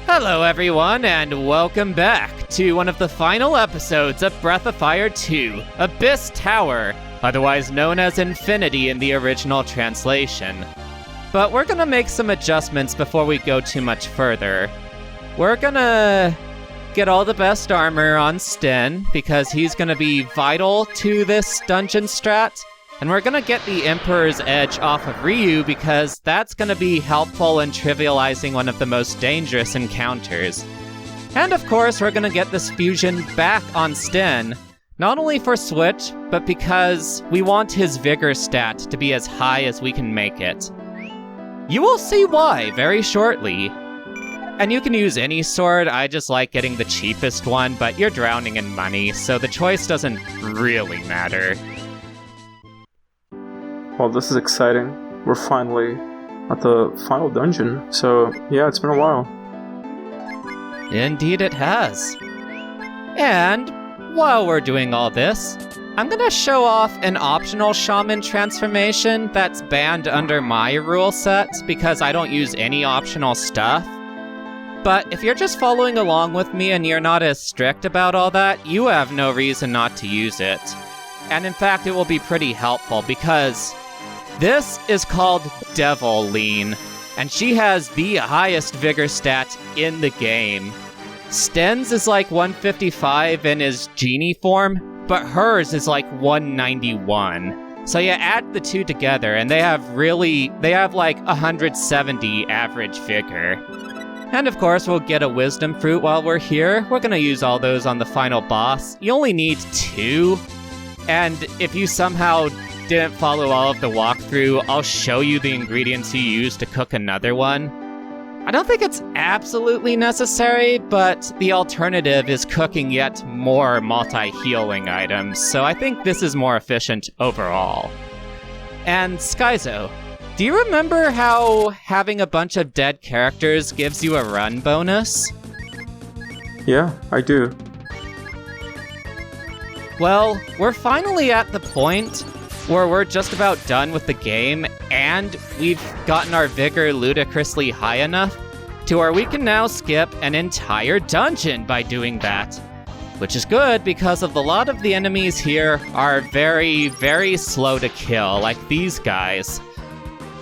Hello everyone, and welcome back to one of the final episodes of Breath of Fire 2, Abyss Tower, otherwise known as Infinity in the original translation. But we're gonna make some adjustments before we go too much further. We're gonna get all the best armor on Sten, because he's gonna be vital to this dungeon strat. And we're gonna get the Emperor's Edge off of Ryu because that's gonna be helpful in trivializing one of the most dangerous encounters. And of course, we're gonna get this fusion back on Sten, not only for Switch, but because we want his Vigor stat to be as high as we can make it. You will see why very shortly. And you can use any sword, I just like getting the cheapest one, but you're drowning in money, so the choice doesn't really matter. Well, this is exciting. We're finally at the final dungeon, so yeah, it's been a while. Indeed it has. And while we're doing all this, I'm gonna show off an optional shaman transformation that's banned under my rule set because I don't use any optional stuff. But if you're just following along with me and you're not as strict about all that, you have no reason not to use it. And in fact, it will be pretty helpful because this is called Devil Lean, and she has the highest vigor stat in the game. Sten's is like 155 in his Djinni form, but hers is like 191. So you add the two together, and they have like 170 average vigor. And of course, we'll get a wisdom fruit while we're here. We're gonna use all those on the final boss. You only need 2, and if you somehow didn't follow all of the walkthrough, I'll show you the ingredients you use to cook another one. I don't think it's absolutely necessary, but the alternative is cooking yet more multi-healing items, so I think this is more efficient overall. And Skyzo, do you remember how having a bunch of dead characters gives you a run bonus? Yeah, I do. Well, we're finally at the point where we're just about done with the game, and we've gotten our vigor ludicrously high enough to where we can now skip an entire dungeon by doing that. Which is good, because a lot of the enemies here are very, very slow to kill, like these guys.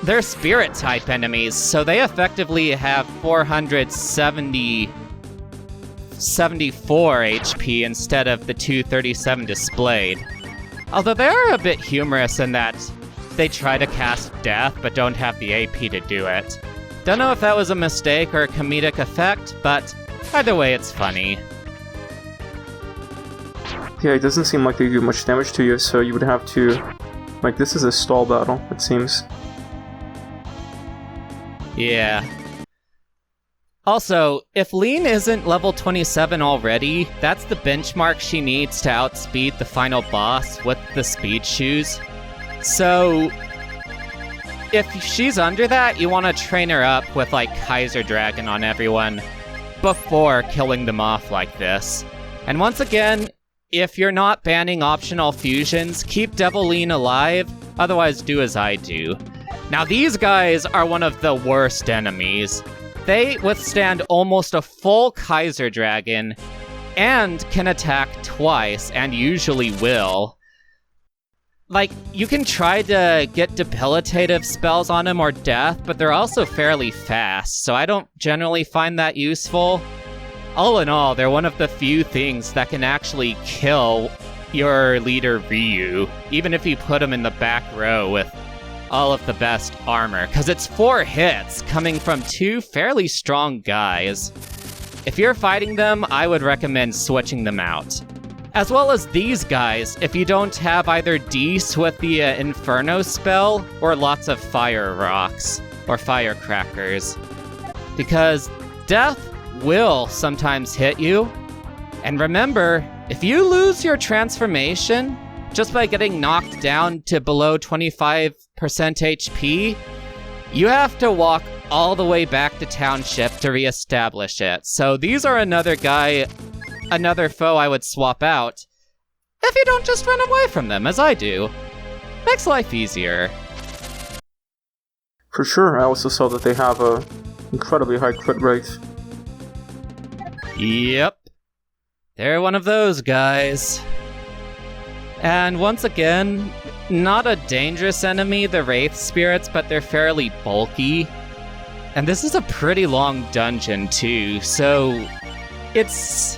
They're spirit-type enemies, so they effectively have 474 HP instead of the 237 displayed. Although they are a bit humorous in that they try to cast death but don't have the AP to do it. Don't know if that was a mistake or a comedic effect, but either way it's funny. Yeah, it doesn't seem like they do much damage to you, so you would have to... Like, this is a stall battle, it seems. Yeah. Also, if Lean isn't level 27 already, that's the benchmark she needs to outspeed the final boss with the speed shoes. So, if she's under that, you want to train her up with like Kaiser Dragon on everyone before killing them off like this. And once again, if you're not banning optional fusions, keep Devil Lean alive, otherwise do as I do. Now these guys are one of the worst enemies. They withstand almost a full Kaiser Dragon, and can attack twice, and usually will. Like, you can try to get debilitative spells on him or death, but they're also fairly fast, so I don't generally find that useful. All in all, they're one of the few things that can actually kill your leader Ryu, even if you put him in the back row with all of the best armor, because it's 4 hits coming from 2 fairly strong guys. If you're fighting them, I would recommend switching them out. As well as these guys, if you don't have either Dees with the Inferno spell, or lots of fire rocks, or firecrackers. Because death will sometimes hit you, and remember, if you lose your transformation just by getting knocked down to below 25% HP, you have to walk all the way back to Township to reestablish it. So these are another foe I would swap out if you don't just run away from them, as I do. Makes life easier. For sure, I also saw that they have a incredibly high crit rate. Yep. They're one of those guys. And once again, not a dangerous enemy, the Wraith Spirits, but they're fairly bulky. And this is a pretty long dungeon too, so it's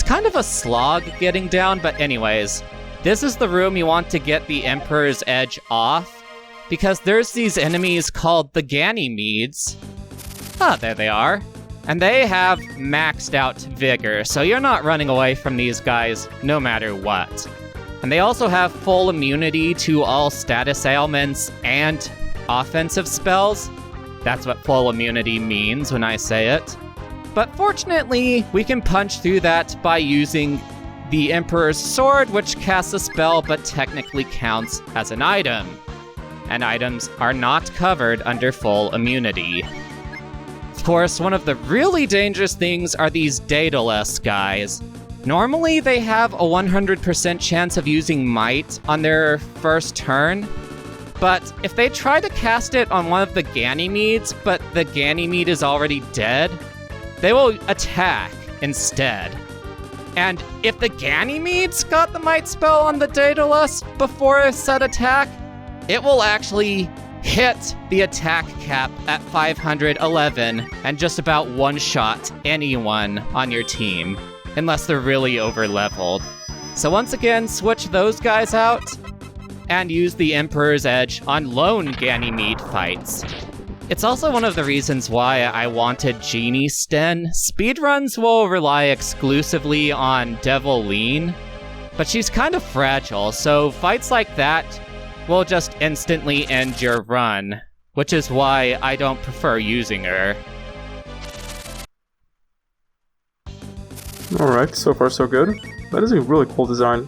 kind of a slog getting down, but anyways, this is the room you want to get the Emperor's Edge off, because there's these enemies called the Ganymedes. Ah, there they are. And they have maxed out vigor, so you're not running away from these guys no matter what. And they also have full immunity to all status ailments and offensive spells. That's what full immunity means when I say it. But fortunately, we can punch through that by using the Emperor's Sword, which casts a spell but technically counts as an item. And items are not covered under full immunity. Of course, one of the really dangerous things are these Daedalus guys. Normally, they have a 100% chance of using Might on their first turn, but if they try to cast it on one of the Ganymedes, but the Ganymede is already dead, they will attack instead. And if the Ganymedes got the Might spell on the Daedalus before a set attack, it will actually hit the attack cap at 511 and just about one-shot anyone on your team, unless they're really over-leveled. So once again, switch those guys out, and use the Emperor's Edge on lone Ganymede fights. It's also one of the reasons why I wanted Djinni Sten. Speedruns will rely exclusively on Devil Lean, but she's kind of fragile, so fights like that will just instantly end your run, which is why I don't prefer using her. Alright, so far so good. That is a really cool design.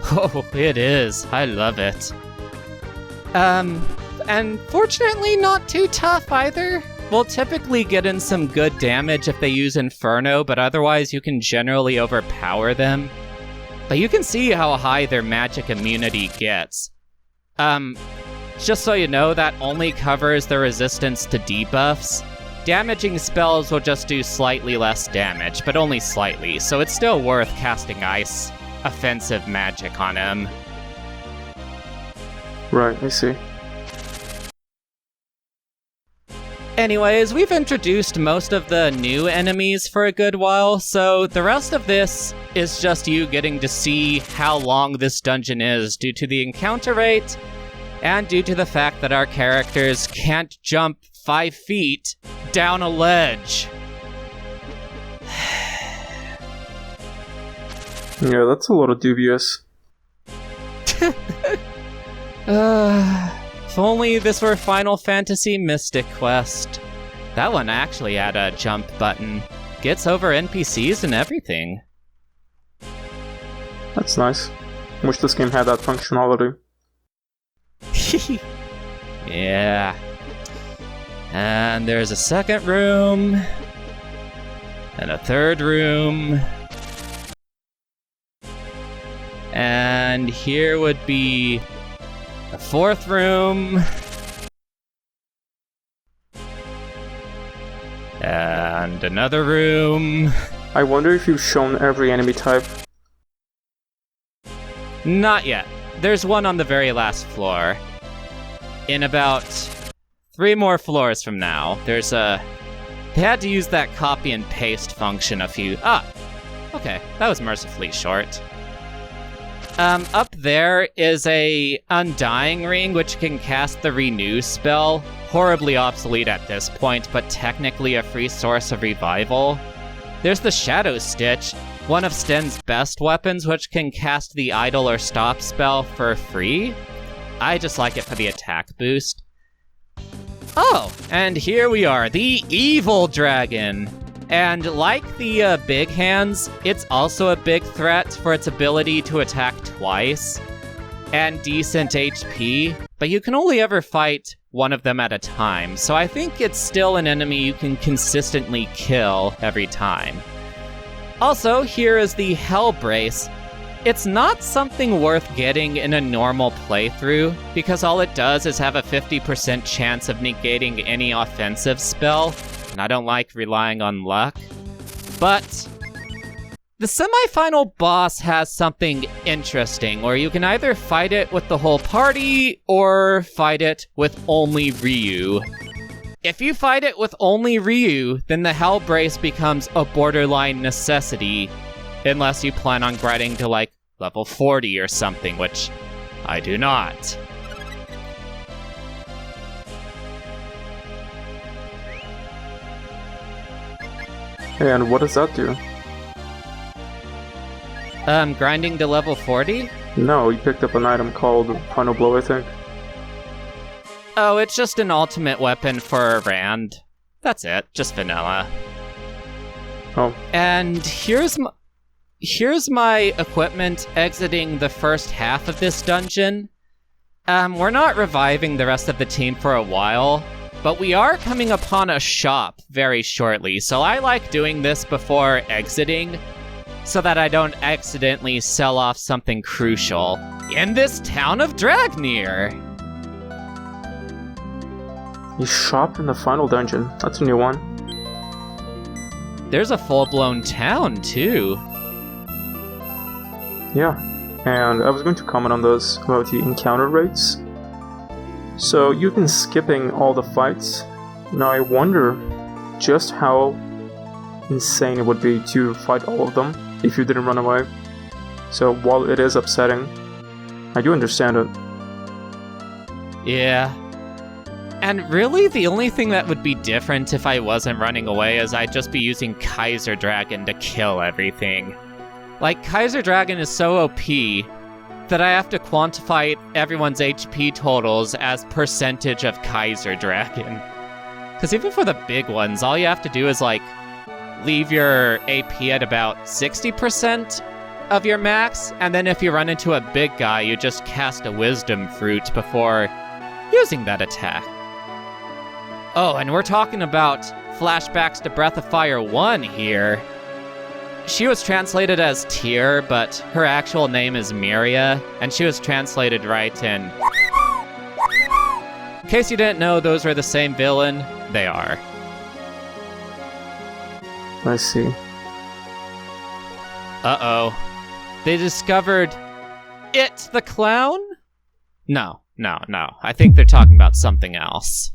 Oh, it is. I love it. And fortunately not too tough either. We'll typically get in some good damage if they use Inferno, but otherwise you can generally overpower them. But you can see how high their magic immunity gets. Just so you know, that only covers the resistance to debuffs. Damaging spells will just do slightly less damage, but only slightly, so it's still worth casting ice offensive magic on him. Right, I see. Anyways, we've introduced most of the new enemies for a good while, so the rest of this is just you getting to see how long this dungeon is due to the encounter rate, and due to the fact that our characters can't jump 5 feet down a ledge. Yeah, that's a little dubious. If only this were Final Fantasy Mystic Quest. That one actually had a jump button. Gets over NPCs and everything. That's nice. Wish this game had that functionality. Yeah. And there's a second room. And a third room. And here would be a fourth room. And another room. I wonder if you've shown every enemy type. Not yet. There's one on the very last floor. In about 3 more floors from now, there's a... They had to use that copy and paste function a few... Okay, that was mercifully short. Up there is a Undying Ring, which can cast the Renew spell. Horribly obsolete at this point, but technically a free source of revival. There's the Shadow Stitch, one of Sten's best weapons, which can cast the Idle or Stop spell for free. I just like it for the attack boost. Oh, and here we are, the Evil Dragon. And like the Bighands, it's also a big threat for its ability to attack twice, and decent HP, but you can only ever fight one of them at a time, so I think it's still an enemy you can consistently kill every time. Also, here is the Hell Brace. It's not something worth getting in a normal playthrough, because all it does is have a 50% chance of negating any offensive spell, and I don't like relying on luck. But the semi-final boss has something interesting, where you can either fight it with the whole party, or fight it with only Ryu. If you fight it with only Ryu, then the Hell Brace becomes a borderline necessity, unless you plan on grinding to like level 40 or something, which I do not. And what does that do? Grinding to level 40? No, you picked up an item called Final Blow, I think. Oh, it's just an ultimate weapon for Rand. That's it, just vanilla. Oh. And here's my equipment exiting the first half of this dungeon. We're not reviving the rest of the team for a while, but we are coming upon a shop very shortly, so I like doing this before exiting, so that I don't accidentally sell off something crucial in this town of Dragnir. You shop in the final dungeon. That's a new one. There's a full-blown town, too. Yeah, and I was going to comment on this about the encounter rates. So you've been skipping all the fights. Now I wonder just how insane it would be to fight all of them if you didn't run away. So while it is upsetting, I do understand it. Yeah. And really, the only thing that would be different if I wasn't running away is I'd just be using Kaiser Dragon to kill everything. Like, Kaiser Dragon is so OP that I have to quantify everyone's HP totals as percentage of Kaiser Dragon. Because even for the big ones, all you have to do is, like, leave your AP at about 60% of your max, and then if you run into a big guy, you just cast a Wisdom Fruit before using that attack. Oh, and we're talking about flashbacks to Breath of Fire 1 here. She was translated as Tyr, but her actual name is Miria, and she was translated right in. In case you didn't know those were the same villain, they are. I see. Uh-oh. They discovered It the Clown? No. I think they're talking about something else.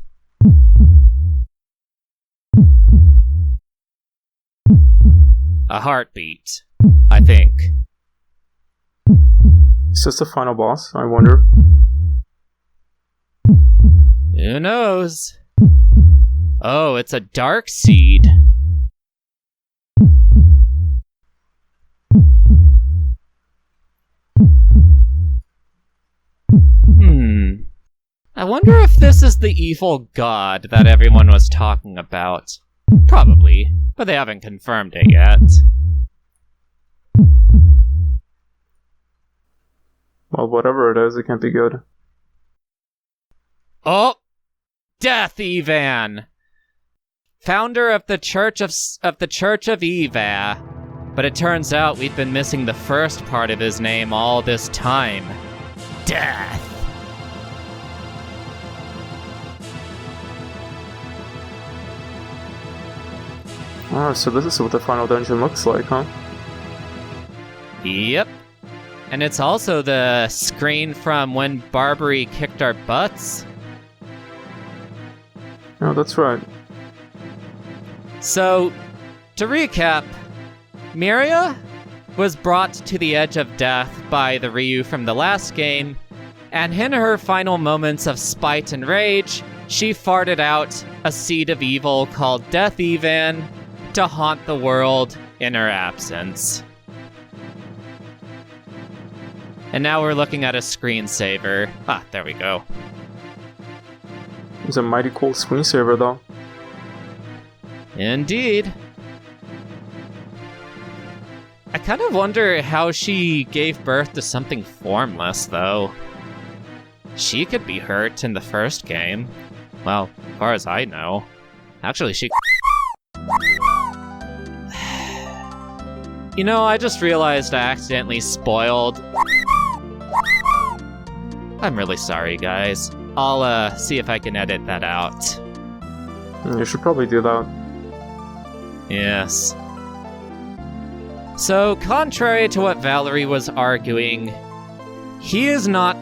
A heartbeat, I think. Is this the final boss, I wonder? Who knows? Oh, it's a dark seed. I wonder if this is the evil god that everyone was talking about. Probably, but they haven't confirmed it yet. Well, whatever it is, it can't be good. Oh! Death Evan! Founder of the Church of Eva. But it turns out we've been missing the first part of his name all this time. Death! Oh, so this is what the final dungeon looks like, huh? Yep. And it's also the screen from when Barbary kicked our butts. Oh, that's right. So, to recap, Miria was brought to the edge of death by the Ryu from the last game, and in her final moments of spite and rage, she farted out a seed of evil called Death Evan to haunt the world in her absence. And now we're looking at a screensaver. Ah, there we go. It's a mighty cool screensaver, though. Indeed. I kind of wonder how she gave birth to something formless, though. She could be hurt in the first game. Well, as far as I know. Actually, she... You know, I just realized I accidentally spoiled... I'm really sorry, guys. I'll, see if I can edit that out. You should probably do that. Yes. So, contrary to what Valerie was arguing, he is not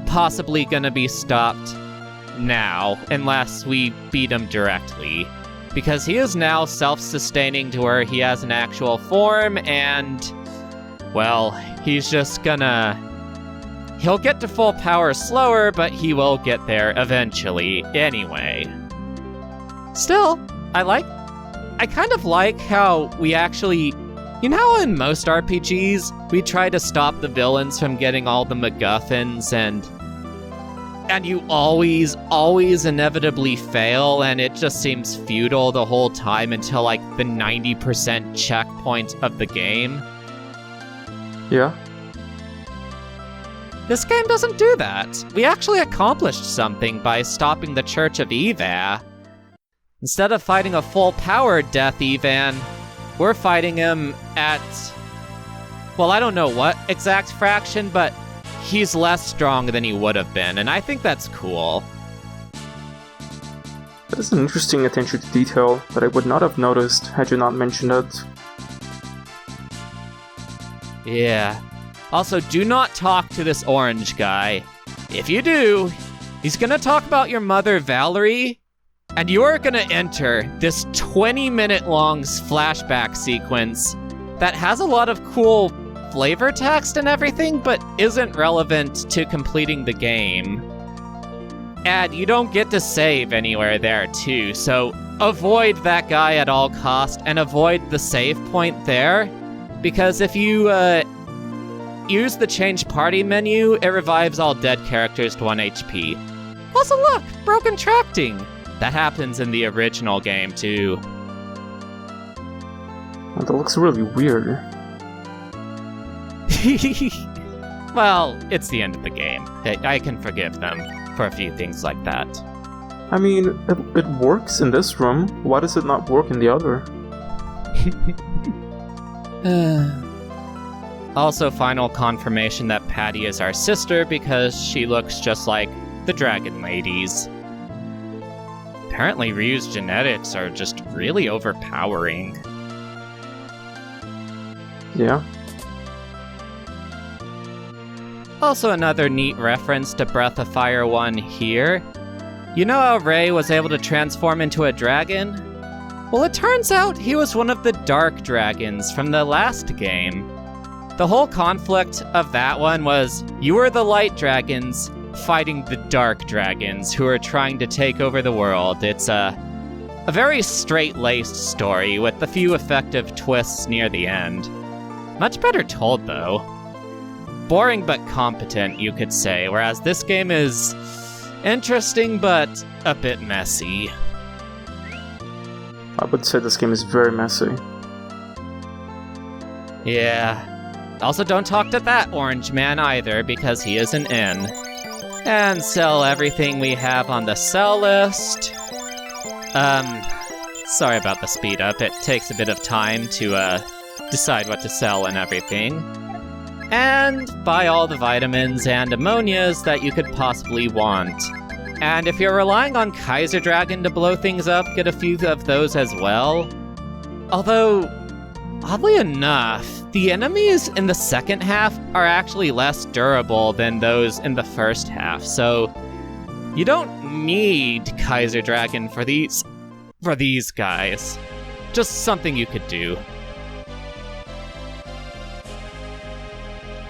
possibly gonna be stopped now, unless we beat him directly. Because he is now self-sustaining to where he has an actual form, and, well, he's just gonna... He'll get to full power slower, but he will get there eventually anyway. Still, I kind of like how we actually... You know, in most RPGs, we try to stop the villains from getting all the MacGuffins, and you always inevitably fail, and it just seems futile the whole time until, like, the 90% checkpoint of the game. Yeah. This game doesn't do that. We actually accomplished something by stopping the Church of Eva. Instead of fighting a full-powered Death Evan, we're fighting him at... Well, I don't know what exact fraction, but he's less strong than he would have been, and I think that's cool. That is an interesting attention to detail that I would not have noticed had you not mentioned it. Yeah. Also, do not talk to this orange guy. If you do, he's gonna talk about your mother, Valerie, and you are gonna enter this 20-minute long flashback sequence that has a lot of cool flavor text and everything, but isn't relevant to completing the game. And you don't get to save anywhere there, too, so avoid that guy at all cost, and avoid the save point there, because if you, use the change party menu, it revives all dead characters to 1 HP. Also look, broken tracting! That happens in the original game, too. That looks really weird. Well, it's the end of the game. I can forgive them for a few things like that. I mean, it works in this room. Why does it not work in the other? Also, final confirmation that Patty is our sister because she looks just like the Dragon Ladies. Apparently, Ryu's genetics are just really overpowering. Yeah. Also, another neat reference to Breath of Fire 1 here. You know how Ray was able to transform into a dragon? Well, it turns out he was one of the Dark Dragons from the last game. The whole conflict of that one was you were the Light Dragons fighting the Dark Dragons who are trying to take over the world. It's a very straight-laced story with a few effective twists near the end. Much better told, though. Boring but competent, you could say, whereas this game is interesting but a bit messy. I would say this game is very messy. Yeah. Also, don't talk to that orange man either, because he isn't in. And sell everything we have on the sell list. Sorry about the speed up. It takes a bit of time to, decide what to sell and everything. And buy all the vitamins and ammonias that you could possibly want. And if you're relying on Kaiser Dragon to blow things up, get a few of those as well. Although, oddly enough, the enemies in the second half are actually less durable than those in the first half, so you don't need Kaiser Dragon for these guys. Just something you could do.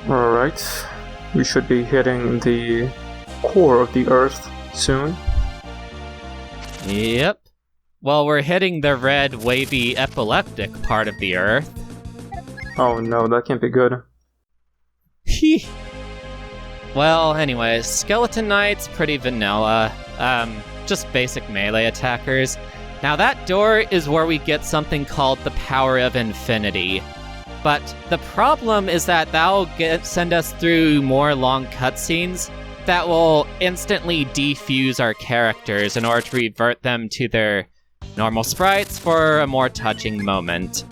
Alright, we should be hitting the core of the Earth soon. Yep. Well, we're hitting the red, wavy, epileptic part of the Earth. Oh no, that can't be good. Well, anyways, Skeleton Knights, pretty vanilla. Just basic melee attackers. Now that door is where we get something called the Power of Infinity. But the problem is that that'll send us through more long cutscenes that will instantly defuse our characters in order to revert them to their normal sprites for a more touching moment.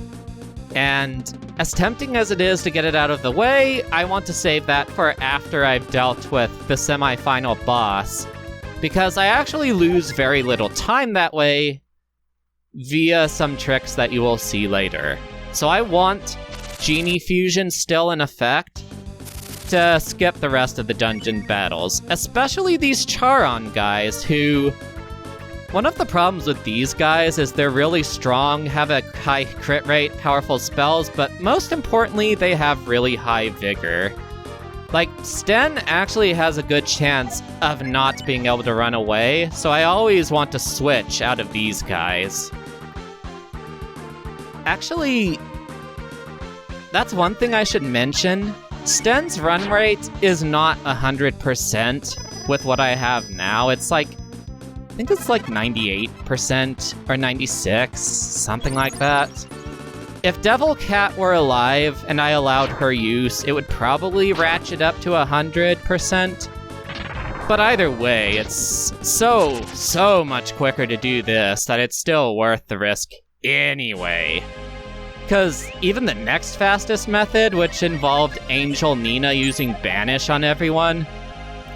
And as tempting as it is to get it out of the way, I want to save that for after I've dealt with the semi-final boss, because I actually lose very little time that way via some tricks that you will see later. So I want Djinni Fusion still in effect to skip the rest of the dungeon battles, especially these Charon guys who... One of the problems with these guys is they're really strong, have a high crit rate, powerful spells, but most importantly, they have really high vigor. Like, Sten actually has a good chance of not being able to run away, so I always want to switch out of these guys. Actually, that's one thing I should mention. Sten's run rate is not 100% with what I have now. It's like, I think it's like 98% or 96, something like that. If Devil Cat were alive and I allowed her use, it would probably ratchet up to 100%. But either way, it's so much quicker to do this that it's still worth the risk anyway. Because even the next fastest method, which involved Angel Nina using Banish on everyone,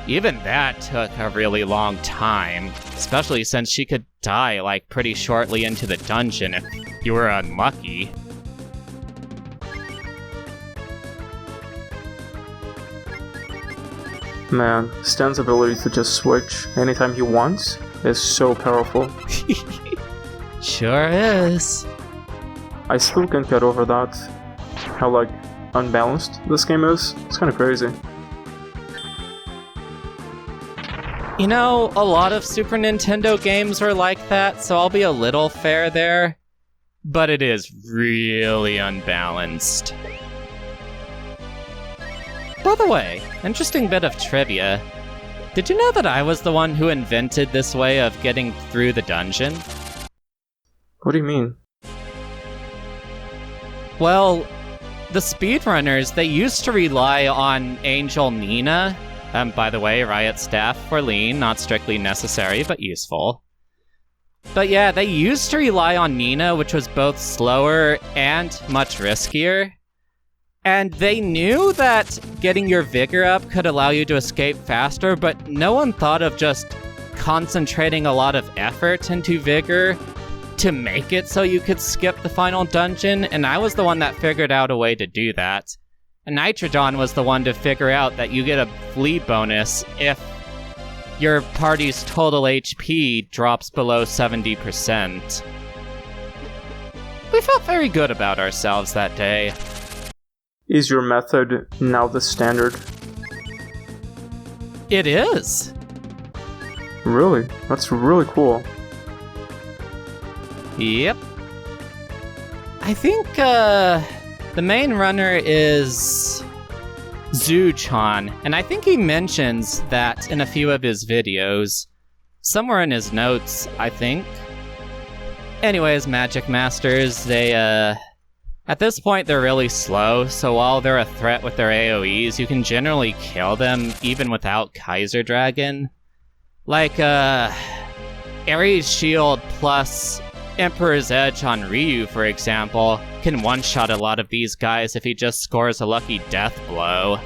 even that took a really long time, especially since she could die like pretty shortly into the dungeon if you were unlucky. Man, Sten's ability to just switch anytime he wants is so powerful. Sure is. I still can't get over that. How, like, unbalanced this game is. It's kind of crazy. You know, a lot of Super Nintendo games were like that, so I'll be a little fair there. But it is really unbalanced. By the way, interesting bit of trivia. Did you know that I was the one who invented this way of getting through the dungeon? What do you mean? Well, the speedrunners, they used to rely on Angel Nina. By the way, Riot Staff for Lean, not strictly necessary, but useful. But yeah, they used to rely on Nina, which was both slower and much riskier. And they knew that getting your vigor up could allow you to escape faster, but no one thought of just concentrating a lot of effort into vigor to make it so you could skip the final dungeon, and I was the one that figured out a way to do that. And Nitrodon was the one to figure out that you get a flee bonus if your party's total HP drops below 70%. We felt very good about ourselves that day. Is your method now the standard? It is. Really? That's really cool. Yep. I think, the main runner is Zuchan, and I think he mentions that in a few of his videos. Somewhere in his notes, I think. Anyways, Magic Masters, they, at this point, they're really slow, so while they're a threat with their AoEs, you can generally kill them even without Kaiser Dragon. Like, Ares Shield plus Emperor's Edge on Ryu, for example, can one-shot a lot of these guys if he just scores a lucky death blow.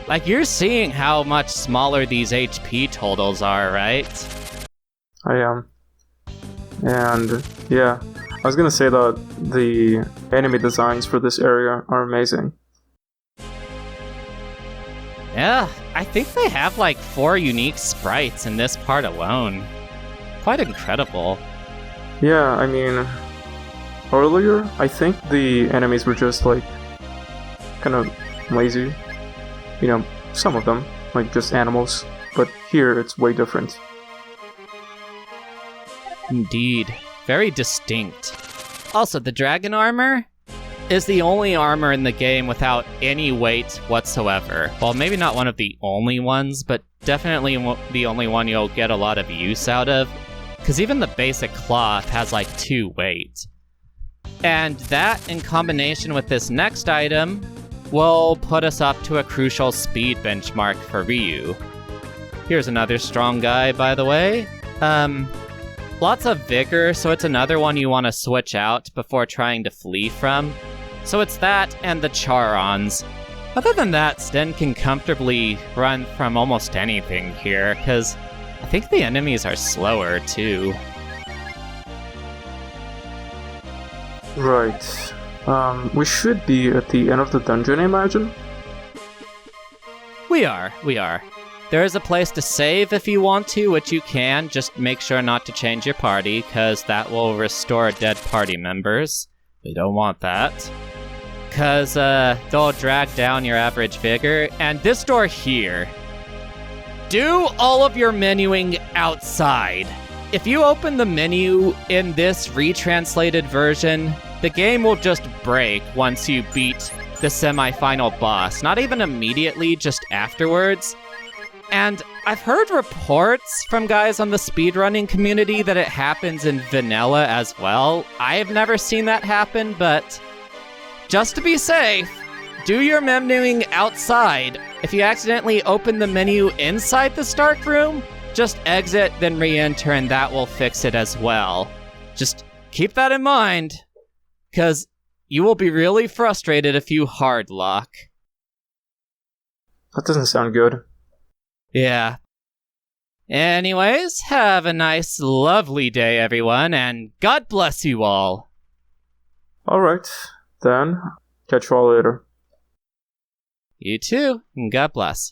Like, you're seeing how much smaller these HP totals are, right? I am. And, yeah. I was gonna say that the enemy designs for this area are amazing. Yeah, I think they have like 4 unique sprites in this part alone. Quite incredible. Yeah, I mean, earlier, I think the enemies were just like, kind of lazy. You know, some of them, like just animals. But here, it's way different. Indeed. Very distinct. Also, the dragon armor is the only armor in the game without any weight whatsoever. Well, maybe not one of the only ones, but definitely the only one you'll get a lot of use out of. Because even the basic cloth has like 2 weight. And that, in combination with this next item, will put us up to a crucial speed benchmark for Ryu. Here's another strong guy, by the way. Lots of vigor, so it's another one you want to switch out before trying to flee from. So it's that and the Charons. Other than that, Sten can comfortably run from almost anything here, because I think the enemies are slower, too. Right. We should be at the end of the dungeon, I imagine. We are. There is a place to save if you want to, which you can. Just make sure not to change your party, because that will restore dead party members. We don't want that. Because they'll drag down your average vigor. And this door here. Do all of your menuing outside. If you open the menu in this retranslated version, the game will just break once you beat the semi-final boss. Not even immediately, just afterwards. And I've heard reports from guys on the speedrunning community that it happens in vanilla as well. I have never seen that happen, but just to be safe, do your menuing outside. If you accidentally open the menu inside the Stark room, just exit, then re-enter, and that will fix it as well. Just keep that in mind, because you will be really frustrated if you hard lock. That doesn't sound good. Yeah. Anyways, have a nice, lovely day, everyone, and God bless you all. Alright, then, catch you all later. You too, and God bless.